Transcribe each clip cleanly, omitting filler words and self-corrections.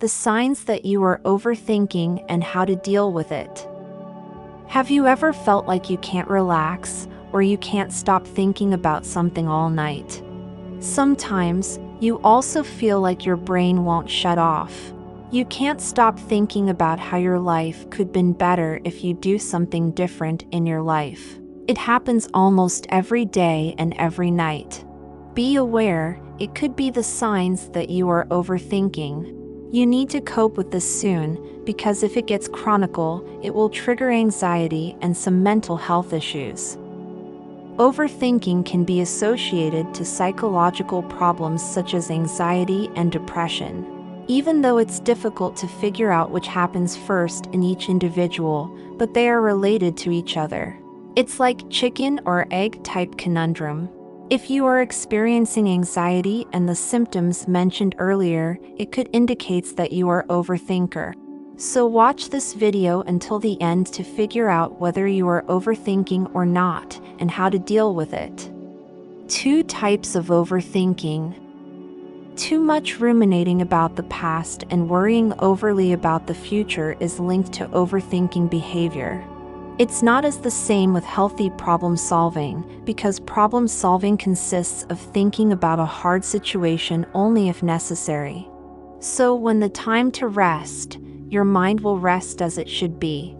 the signs that you are overthinking and how to deal with it. Have you ever felt like you can't relax, or you can't stop thinking about something all night? Sometimes, you also feel like your brain won't shut off. You can't stop thinking about how your life could have been better if you do something different in your life. It happens almost every day and every night. Be aware, it could be the signs that you are overthinking. You need to cope with this soon, because if it gets chronic, it will trigger anxiety and some mental health issues. Overthinking can be associated to psychological problems such as anxiety and depression. Even though it's difficult to figure out which happens first in each individual, but they are related to each other. It's like chicken or egg type conundrum. If you are experiencing anxiety and the symptoms mentioned earlier, it could indicate that you are an overthinker. So watch this video until the end to figure out whether you are overthinking or not, and how to deal with it. 2 types of overthinking. Too much ruminating about the past and worrying overly about the future is linked to overthinking behavior. It's not as the same with healthy problem solving, because problem solving consists of thinking about a hard situation only if necessary. So when the time to rest, your mind will rest as it should be.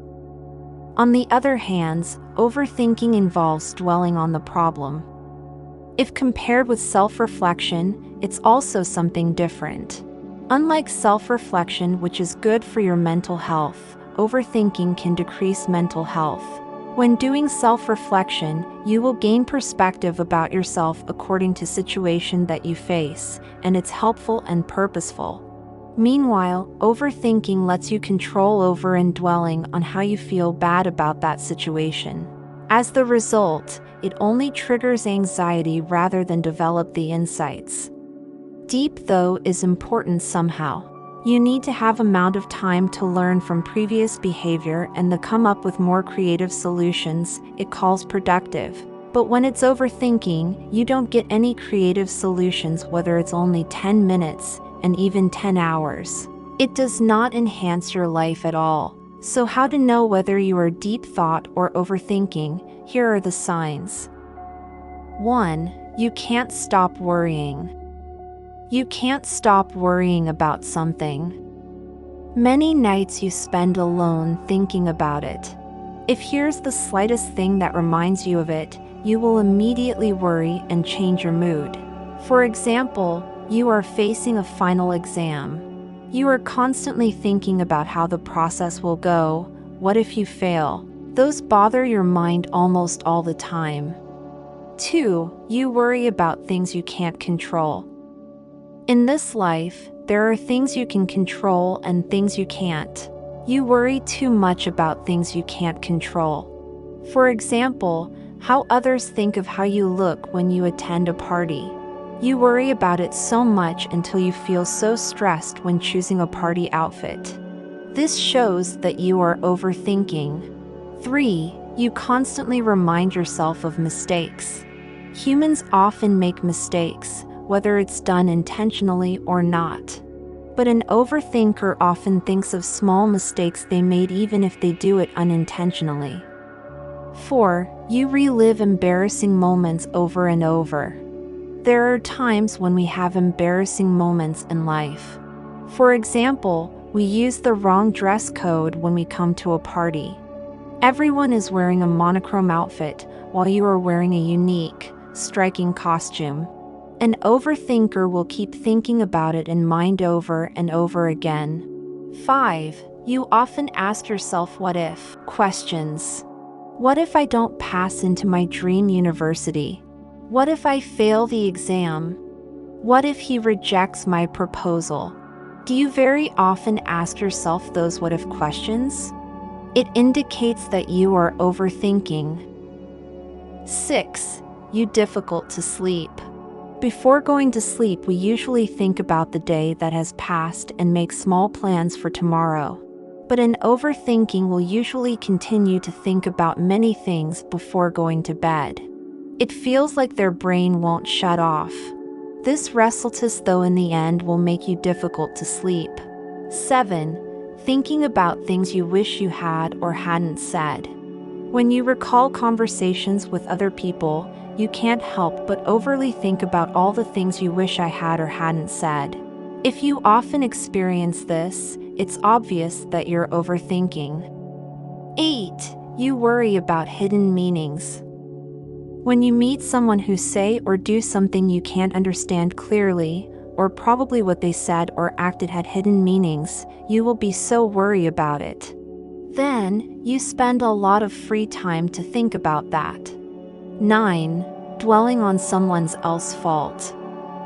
On the other hand, overthinking involves dwelling on the problem. If compared with self-reflection, it's also something different. Unlike self-reflection, which is good for your mental health, overthinking can decrease mental health. When doing self-reflection, you will gain perspective about yourself according to situation that you face, and it's helpful and purposeful. Meanwhile, overthinking lets you control over and dwelling on how you feel bad about that situation. As the result, it only triggers anxiety rather than develop the insights. Deep, though, is important somehow. You need to have amount of time to learn from previous behavior and to come up with more creative solutions. It calls productive. But when it's overthinking, you don't get any creative solutions, whether it's only 10 minutes, and even 10 hours. It does not enhance your life at all. So how to know whether you are deep thought or overthinking? Here are the signs. 1. You can't stop worrying. You can't stop worrying about something. Many nights you spend alone thinking about it. If here's the slightest thing that reminds you of it, you will immediately worry and change your mood. For example, you are facing a final exam. You are constantly thinking about how the process will go. What if you fail? Those bother your mind almost all the time. 2. You worry about things you can't control. In this life, there are things you can control and things you can't. You worry too much about things you can't control. For example, how others think of how you look when you attend a party. You worry about it so much until you feel so stressed when choosing a party outfit. This shows that you are overthinking. 3. You constantly remind yourself of mistakes. Humans often make mistakes, whether it's done intentionally or not. But an overthinker often thinks of small mistakes they made even if they do it unintentionally. 4. You relive embarrassing moments over and over. There are times when we have embarrassing moments in life. For example, we use the wrong dress code when we come to a party. Everyone is wearing a monochrome outfit, while you are wearing a unique, striking costume. An overthinker will keep thinking about it in mind over and over again. 5. You often ask yourself what if questions. What if I don't pass into my dream university? What if I fail the exam? What if he rejects my proposal? Do you very often ask yourself those what if questions? It indicates that you are overthinking. 6. You difficult to sleep. Before going to sleep, we usually think about the day that has passed and make small plans for tomorrow. But an overthinking will usually continue to think about many things before going to bed. It feels like their brain won't shut off. This restlessness, though, in the end will make you difficult to sleep. 7. Thinking about things you wish you had or hadn't said. When you recall conversations with other people, you can't help but overly think about all the things you wish I had or hadn't said. If you often experience this, it's obvious that you're overthinking. 8. You worry about hidden meanings. When you meet someone who say or do something you can't understand clearly, or probably what they said or acted had hidden meanings, you will be so worried about it. Then, you spend a lot of free time to think about that. 9. Dwelling on someone else's fault.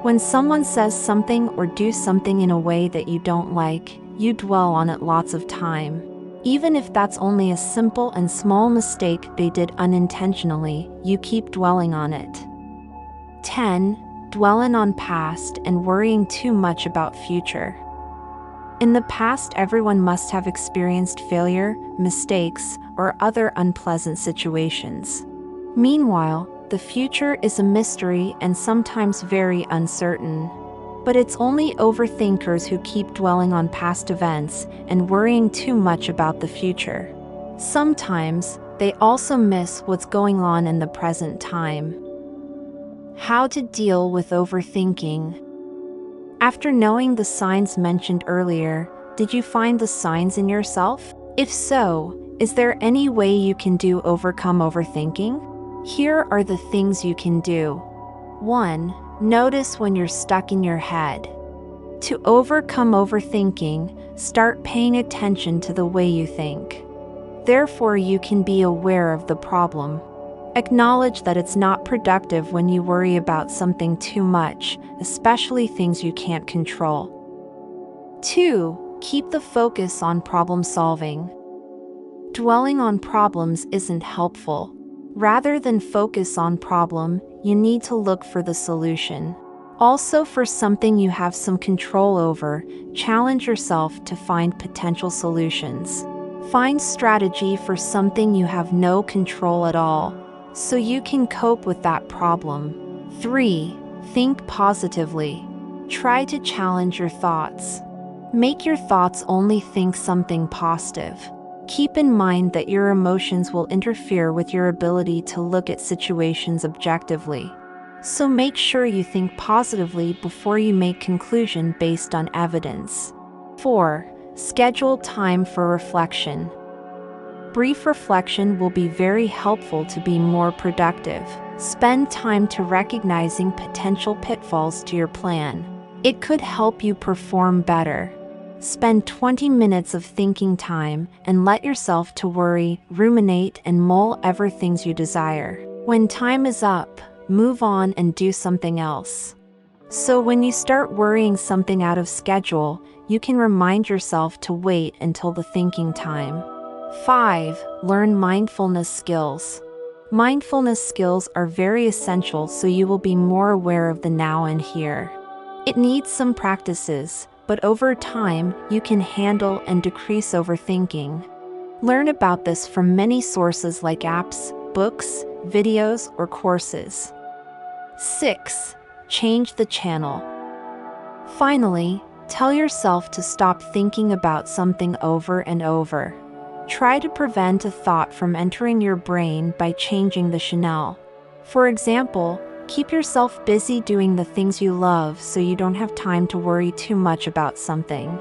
When someone says something or do something in a way that you don't like, you dwell on it lots of time. Even if that's only a simple and small mistake they did unintentionally, you keep dwelling on it. 10. Dwelling on past and worrying too much about future. In the past, everyone must have experienced failure, mistakes, or other unpleasant situations. Meanwhile, the future is a mystery and sometimes very uncertain. But it's only overthinkers who keep dwelling on past events and worrying too much about the future. Sometimes, they also miss what's going on in the present time. How to deal with overthinking. After knowing the signs mentioned earlier, did you find the signs in yourself? If so, is there any way you can overcome overthinking? Here are the things you can do. 1. Notice when you're stuck in your head. To overcome overthinking, start paying attention to the way you think. Therefore, you can be aware of the problem. Acknowledge that it's not productive when you worry about something too much, especially things you can't control. 2. Keep the focus on problem solving. Dwelling on problems isn't helpful. Rather than focus on problem, you need to look for the solution. Also, for something you have some control over, challenge yourself to find potential solutions. Find strategy for something you have no control at all, so you can cope with that problem. 3. Think positively. Try to challenge your thoughts. Make your thoughts only think something positive. Keep in mind that your emotions will interfere with your ability to look at situations objectively. So make sure you think positively before you make conclusion based on evidence. 4. Schedule time for reflection. Brief reflection will be very helpful to be more productive. Spend time to recognizing potential pitfalls to your plan. It could help you perform better. Spend 20 minutes of thinking time and let yourself to worry, ruminate, and mull over things you desire. When time is up, move on and do something else. So when you start worrying something out of schedule, you can remind yourself to wait until the thinking time. 5. Learn mindfulness skills. Mindfulness skills are very essential so you will be more aware of the now and here. It needs some practices, but over time, you can handle and decrease overthinking. Learn about this from many sources like apps, books, videos, or courses. 6. Change the channel. Finally, tell yourself to stop thinking about something over and over. Try to prevent a thought from entering your brain by changing the channel. For example, keep yourself busy doing the things you love so you don't have time to worry too much about something.